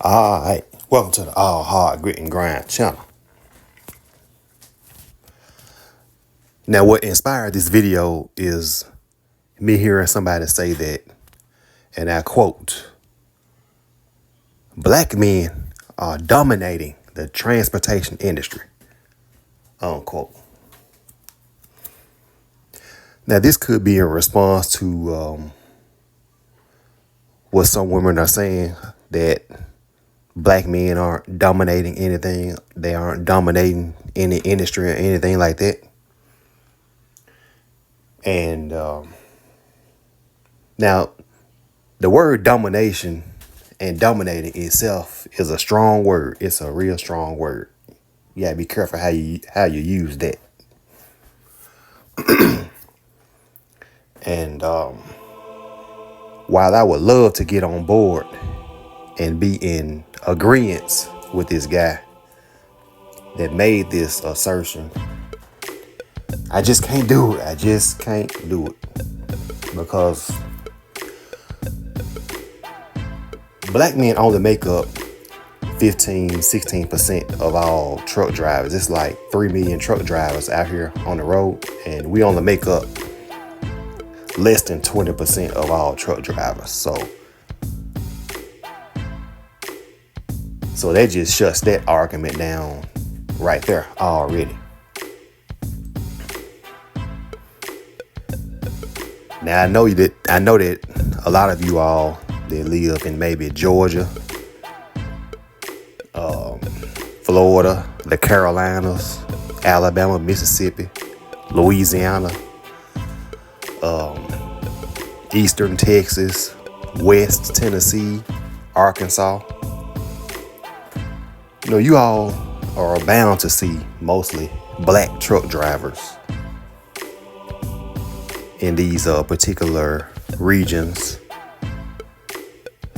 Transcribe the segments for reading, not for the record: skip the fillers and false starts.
Alright, welcome to the All Hard Grit and Grind channel. Now, what inspired this video is me hearing somebody say that, and I quote, "Black men are dominating the transportation industry," unquote. Now, this could be in response to what some women are saying, that black men aren't dominating anything. They aren't dominating any industry or anything like that. And now, the word domination and dominating itself is a strong word. It's a real strong word. You gotta be careful how you use that. And while I would love to get on board and be in agreement with this guy that made this assertion, I just can't do it. I just can't do it. Because black men only make up 16% of all truck drivers. It's like 3 million truck drivers out here on the road, and we only make up less than 20% of all truck drivers. So that just shuts that argument down right there already. Now, I know that a lot of you all that live in maybe Georgia, Florida, the Carolinas, Alabama, Mississippi, Louisiana, Eastern Texas, West Tennessee, Arkansas. You know, you all are bound to see mostly black truck drivers in these particular regions.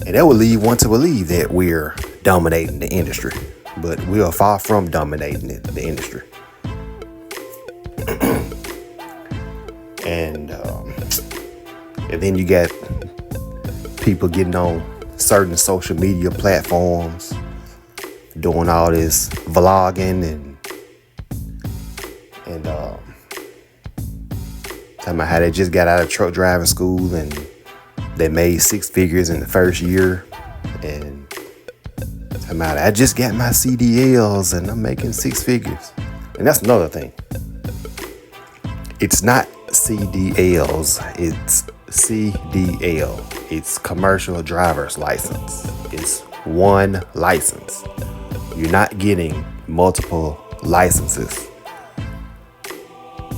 And that would lead one to believe that we're dominating the industry, but we are far from dominating the industry. And then you got people getting on certain social media platforms, doing all this vlogging and talking about how they just got out of truck driving school and they made 6 figures in the first year, and talking about, I just got my CDLs and I'm making 6 figures. And that's another thing. It's not CDLs, it's CDL. It's commercial driver's license. It's one license. You're not getting multiple licenses.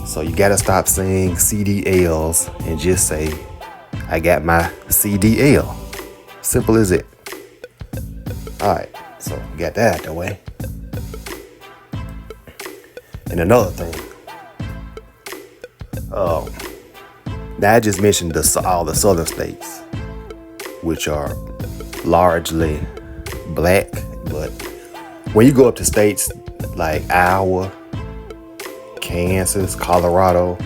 So you gotta stop saying CDLs and just say, I got my CDL. Simple as it. Alright, so we got that out the way. And another thing. Now, I just mentioned all the southern states, which are largely black, but when you go up to states like Iowa, Kansas, Colorado,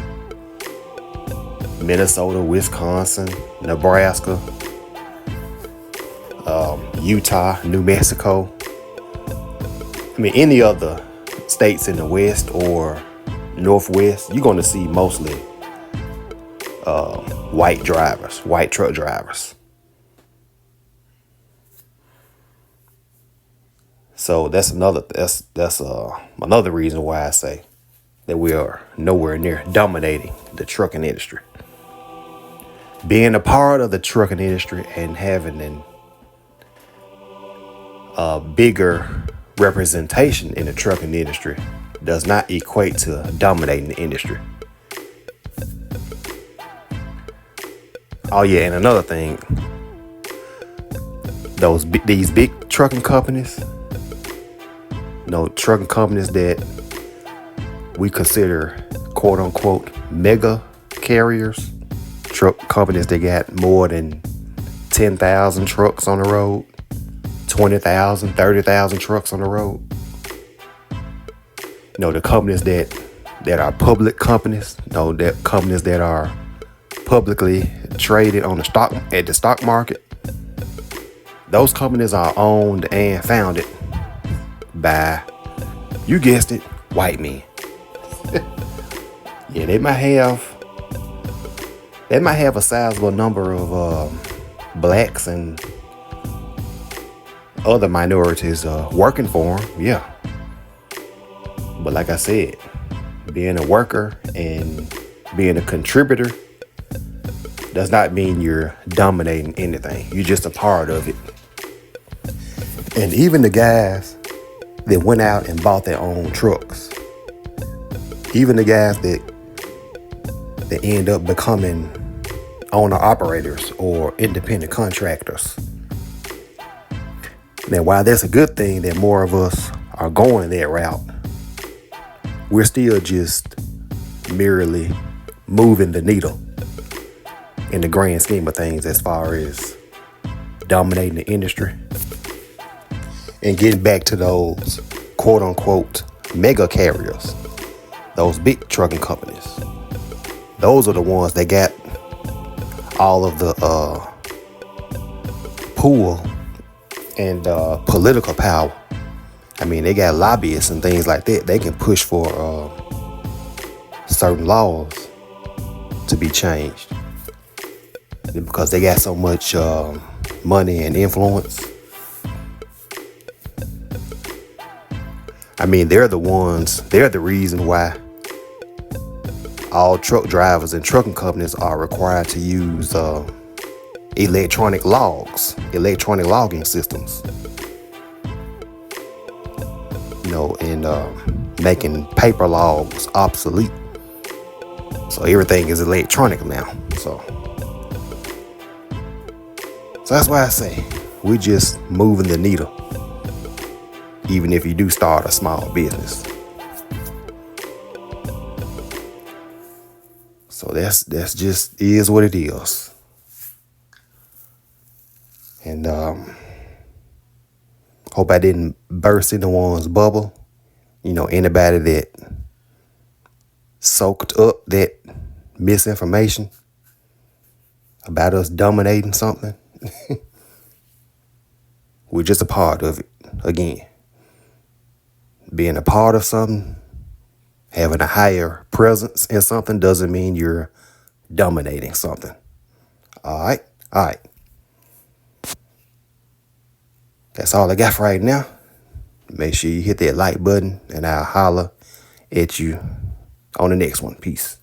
Minnesota, Wisconsin, Nebraska, Utah, New Mexico, any other states in the West or Northwest, you're going to see mostly white drivers, white truck drivers. So that's another reason why I say that we are nowhere near dominating the trucking industry. Being a part of the trucking industry and having a bigger representation in the trucking industry does not equate to dominating the industry. Oh yeah, and another thing, these big trucking companies, trucking companies that we consider quote unquote mega carriers, truck companies that got more than 10,000 trucks on the road, 20,000, 30,000 trucks on the road. The companies that are public companies, that companies that are publicly traded on the stock market, Those companies are owned and founded by, you guessed it, white men. Yeah, they might have a sizable number of blacks and other minorities working for them, yeah. But like I said, being a worker and being a contributor does not mean you're dominating anything. You're just a part of it. And even the guys that went out and bought their own trucks, even the guys that end up becoming owner operators or independent contractors. Now, while that's a good thing that more of us are going that route, we're still just merely moving the needle in the grand scheme of things as far as dominating the industry and getting back to those quote unquote mega carriers, those big trucking companies. Those are the ones that got all of the pull and political power. I mean, they got lobbyists and things like that. They can push for certain laws to be changed because they got so much money and influence. I mean, they're the reason why all truck drivers and trucking companies are required to use electronic logging systems. And making paper logs obsolete. So everything is electronic now. So that's why I say we're just moving the needle, even if you do start a small business. So that's just is what it is. And hope I didn't burst anyone's bubble. Anybody that soaked up that misinformation about us dominating something, we're just a part of it. Again, being a part of something, having a higher presence in something doesn't mean you're dominating something. All right. That's all I got for right now. Make sure you hit that like button and I'll holler at you on the next one. Peace.